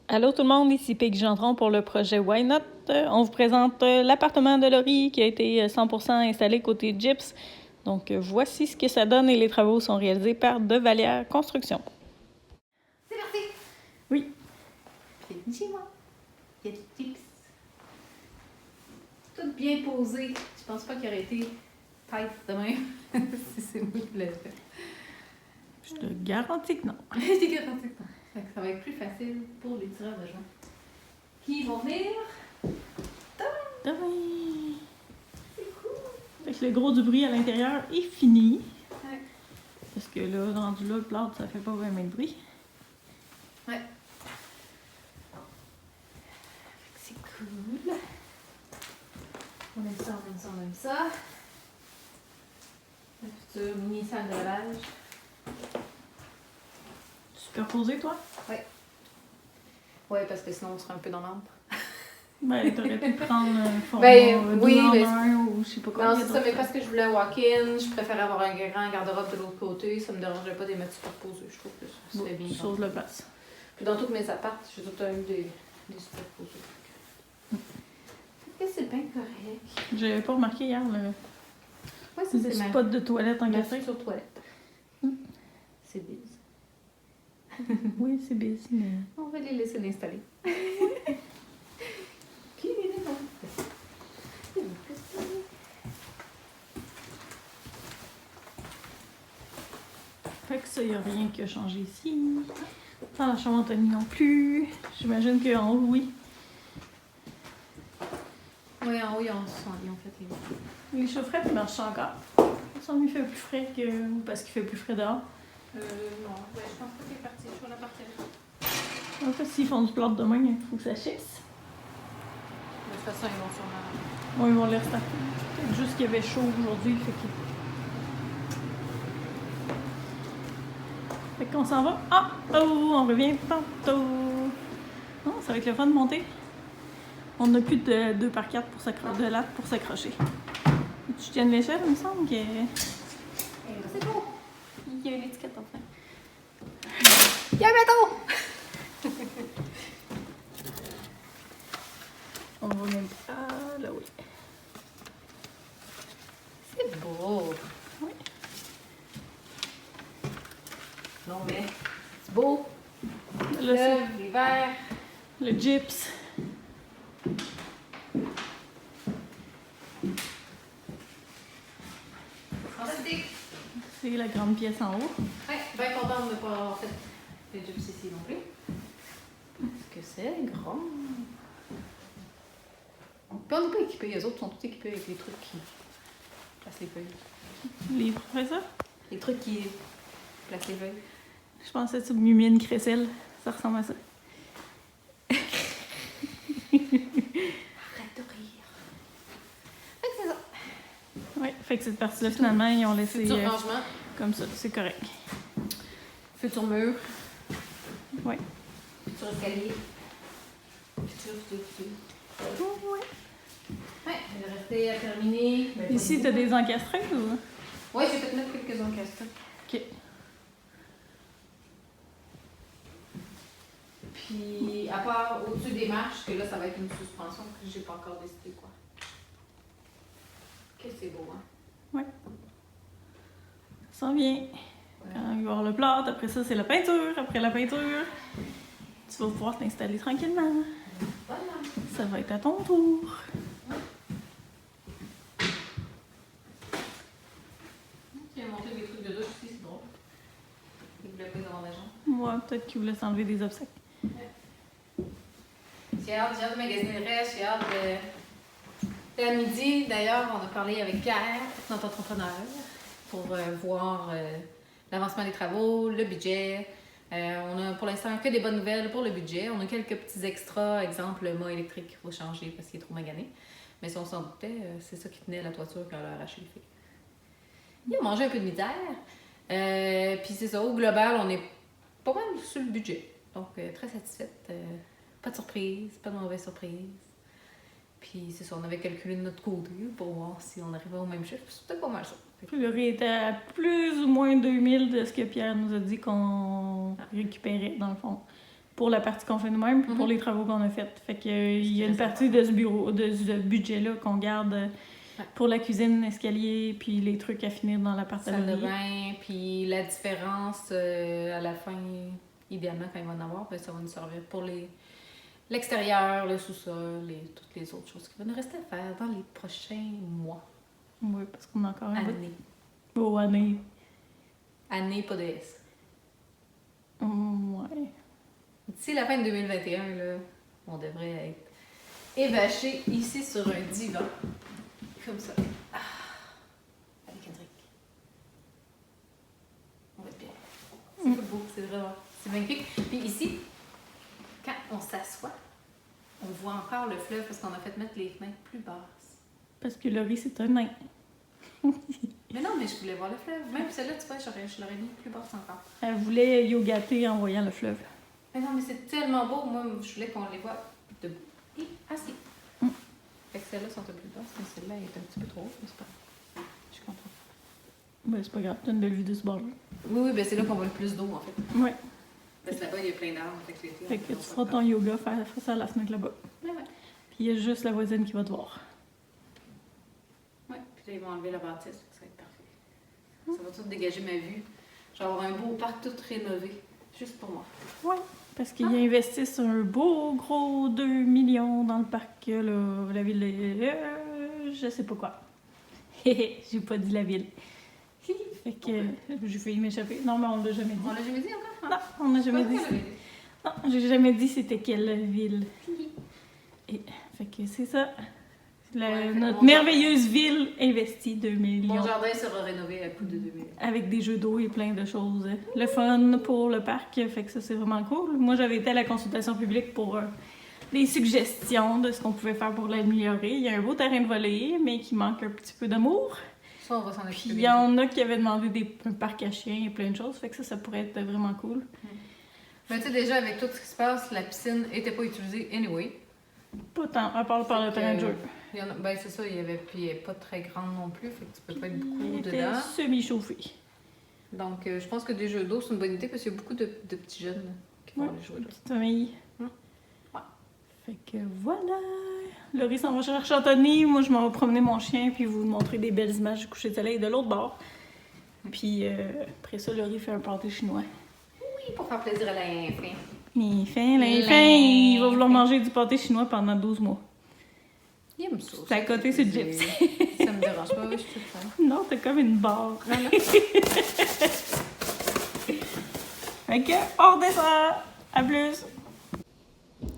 Allô tout le monde, ici Peggy Gendron pour le projet Why Not. On vous présente l'appartement de Laurie qui a été 100% installé côté gyps. Donc voici ce que ça donne et les travaux sont réalisés par De Vallière Construction. C'est parti! Oui. Bienvenue chez moi. Il y a du gyps. Tout bien posé. Je pense pas qu'il aurait été tight demain si c'est moi qui l'ai fait. Je te garantis que non. Je t'ai garanti que non. Fait que ça va être plus facile pour les tireurs de joint qui vont venir Demain. C'est cool! Fait que le gros du bruit à l'intérieur est fini. Ouais. Parce que là, rendu là, le plâtre, ça fait pas vraiment de bruit. Ouais. C'est cool. On aime ça, on aime ça, on aime ça. La future mini salle de lavage. Superposé, toi? Ouais, parce que sinon on serait un peu dans l'ombre. Ben, t'aurais pu prendre un format oui, deux en mais un ou je sais pas quoi. Non, c'est ça, mais parce que je voulais walk-in, je préférais avoir un grand garde-robe de l'autre côté, ça me dérangeait pas de les mettre superposés, je trouve que ça serait bien. Chose de place. Puis dans tous mes apparts, j'ai tout le temps eu des superposés. Est-ce que c'est bien correct? J'avais pas remarqué hier Ouais, ça le c'est ma spot de toilette en café. sur toilette. C'est bise. Oui, c'est busy, mais... On va les laisser l'installer. Qui est là? Fait que ça, y a rien qui a changé ici. Dans la chambre Anthony non plus. J'imagine qu'en haut, oui. Oui, en haut, ils ont fait les... Les chaufferettes, ils marchent encore. Ça il fait plus frais que... ou parce qu'il fait plus frais dehors. Non, ouais, je pense pas qu'il est parti, je vais la partir. En fait, s'ils font du plâtre demain, il faut que ça chisse. De toute façon, ils vont sûrement... Bon, ils vont les restarter. Juste qu'il y avait chaud aujourd'hui, fait qu'on s'en va. Ah! Oh! On revient tantôt. Non, ça va être le fun de monter. On n'a plus de 2x4 de lattes pour s'accrocher. Tu tiens l'échelle, il me semble que... C'est beau! Il y a une étiquette en fait. Il y a un bateau! On va même... Ah, là oui. C'est beau! Oui. Non mais, c'est beau! Là, c'est L'hiver! le gyps. Fantastique! C'est la grande pièce en haut. Ouais, bien content de ne pas avoir fait les gyps ici non plus. Parce que c'est grand. Puis on n'est pas équipés, les autres sont tous équipés avec les trucs qui placent les feuilles. Les professeurs. Les trucs qui placent les feuilles. Je pensais que tu m'y mis une crécelle. Ça ressemble à ça. Arrête de rire. Fait que c'est ça. Oui, fait que cette partie-là, finalement, ils ont laissé Futur rangement. comme ça. C'est correct. Futur mur. Oui. Futur escalier. Futur. Oui. Ouais, il est resté à terminer. Ici, tu as des encastrés ou? Oui, j'ai fait mettre quelques encastrés. OK. Puis, à part au-dessus des marches, que là, ça va être une suspension, que j'ai pas encore décidé quoi. Que c'est beau, hein? Oui. Ça s'en vient. Quand il va y avoir le plâtre, après ça, c'est la peinture. Après la peinture, tu vas pouvoir t'installer tranquillement. Voilà. Ça va être à ton tour. Tu as monté des trucs de douche aussi, c'est drôle. Il voulait pas avoir d'argent. Moi, peut-être qu'il voulait s'enlever des obstacles. J'ai hâte de magasiner le reste, j'ai hâte de... À midi, d'ailleurs, on a parlé avec Pierre, notre entrepreneur, pour voir l'avancement des travaux, le budget. On a pour l'instant que des bonnes nouvelles pour le budget. On a quelques petits extras, exemple le mât électrique qu'il faut changer parce qu'il est trop magané. Mais si on s'en doutait, c'est ça qui tenait la toiture quand elle a arraché le fil. Il a mangé un peu de misère. Puis c'est ça, au global, on est pas mal sur le budget. Donc, très satisfaite. Pas de surprise, pas de mauvaise surprise. Puis c'est ça, on avait calculé de notre côté pour voir si on arrivait au même chiffre. C'était pas mal ça. Le riz était à plus ou moins 2000 de ce que Pierre nous a dit qu'on récupérait, dans le fond. pour la partie qu'on fait nous-mêmes, puis pour les travaux qu'on a faits. Fait que il y a une partie de ce budget-là qu'on garde pour la cuisine, l'escalier, puis les trucs à finir dans l'appart à Salle de Laurie. bain, puis la différence à la fin, idéalement, quand il va en avoir, ben, ça va nous servir pour l'extérieur, le sous-sol et toutes les autres choses qui vont nous rester à faire dans les prochains mois. Oui, parce qu'on a encore un bout. Année. Oh, année. Année, pas de S. Ouais. D'ici la fin de 2021, là, on devrait être évaché ici sur un divan. Comme ça. Ah, avec un drink. On va être bien. C'est pas beau, c'est vraiment. C'est magnifique. Puis ici, quand on s'assoit, on voit encore le fleuve parce qu'on a fait mettre les fenêtres plus basses. Parce que Laurie, c'est un nain. Mais non, mais je voulais voir le fleuve. Même celle-là, tu vois, je l'aurais mis plus basse encore. Elle voulait yogater en voyant le fleuve. Mais non, mais c'est tellement beau. Moi, je voulais qu'on les voit debout et assis. Fait que celles-là sont un peu plus basses, mais celle-là est un petit peu trop haute, mais c'est pas grave. Je suis contente. Ben, c'est pas grave, t'as une belle vue de ce bord-là. Oui, ben c'est là qu'on voit le plus d'eau, en fait. Ouais. Parce que là-bas, il y a plein d'arbres. Fait que tu feras ton yoga face à la fenêtre là-bas. Ouais. Puis il y a juste la voisine qui va te voir. Ouais, puis là, ils vont enlever la bâtisse, ça va être parfait. Ça va tout dégager ma vue. Je vais avoir un beau parc tout rénové, juste pour moi. Ouais. Parce qu'ils investissent un beau gros 2 millions dans le parc, là, la ville de... je sais pas quoi. J'ai pas dit la ville. Fait que j'ai failli m'échapper. Non, mais on l'a jamais dit. On l'a jamais dit encore? Non, on n'a jamais dit. Non, j'ai jamais dit c'était quelle ville. Et, fait que c'est ça. Notre merveilleuse ville investit 2 millions. Mon jardin sera rénové à coût de 2 millions. Avec des jeux d'eau et plein de choses. Le fun pour le parc, fait que ça c'est vraiment cool. Moi j'avais été à la consultation publique pour des suggestions de ce qu'on pouvait faire pour l'améliorer. Il y a un beau terrain de volley, mais qui manque un petit peu d'amour. Ça, on va s'en occuper. Puis il y en a qui avaient demandé un parc à chiens et plein de choses, fait que ça pourrait être vraiment cool. Mais tu sais, déjà, avec tout ce qui se passe, la piscine était pas utilisée anyway. Pas tant, à part par le terrain de jeu. Ben c'est ça, il y avait, puis elle n'est pas très grande non plus, fait que tu peux pas être beaucoup Il était dedans. semi-chauffé. Donc je pense que des jeux d'eau, c'est une bonne idée parce qu'il y a beaucoup de petits jeunes là, qui vont aller jouer là. Petite famille. Ouais. Fait que voilà. Laurie s'en va chercher Anthony. Moi, je m'en vais promener mon chien puis vous montrer des belles images du coucher de soleil de l'autre bord. Puis après ça, Laurie fait un pâté chinois. Oui, pour faire plaisir à l'infin. L'infin, il va vouloir manger du pâté chinois pendant 12 mois. Il aime ça. C'est à côté, c'est Gyps. Ça me dérange pas, je suis toute fan. Non, t'as comme une barre. Voilà. Fait que, on redescend. À plus.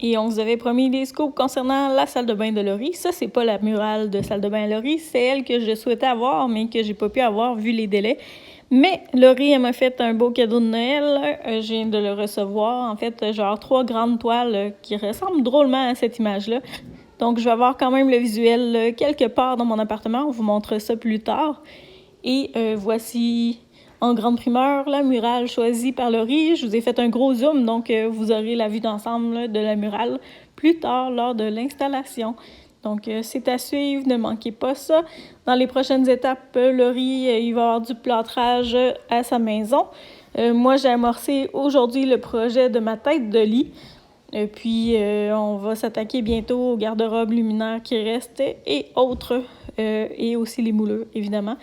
Et on vous avait promis des scoops concernant la salle de bain de Laurie. Ça, c'est pas la murale de salle de bain à Laurie. C'est elle que je souhaitais avoir, mais que j'ai pas pu avoir vu les délais. Mais Laurie, elle m'a fait un beau cadeau de Noël. Je viens de le recevoir. En fait, genre 3 grandes toiles qui ressemblent drôlement à cette image-là. Donc, je vais avoir quand même le visuel quelque part dans mon appartement. On vous montre ça plus tard. Et voici, en grande primeur, la murale choisie par Laurie. Je vous ai fait un gros zoom, donc vous aurez la vue d'ensemble de la murale plus tard lors de l'installation. Donc, c'est à suivre, ne manquez pas ça. Dans les prochaines étapes, Laurie, il va y avoir du plâtrage à sa maison. Moi, j'ai amorcé aujourd'hui le projet de ma tête de lit. Puis, on va s'attaquer bientôt aux garde-robes luminaires qui restent et autres, et aussi les moulures, évidemment.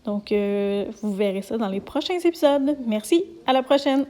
Donc, vous verrez ça dans les prochains épisodes. Merci, à la prochaine!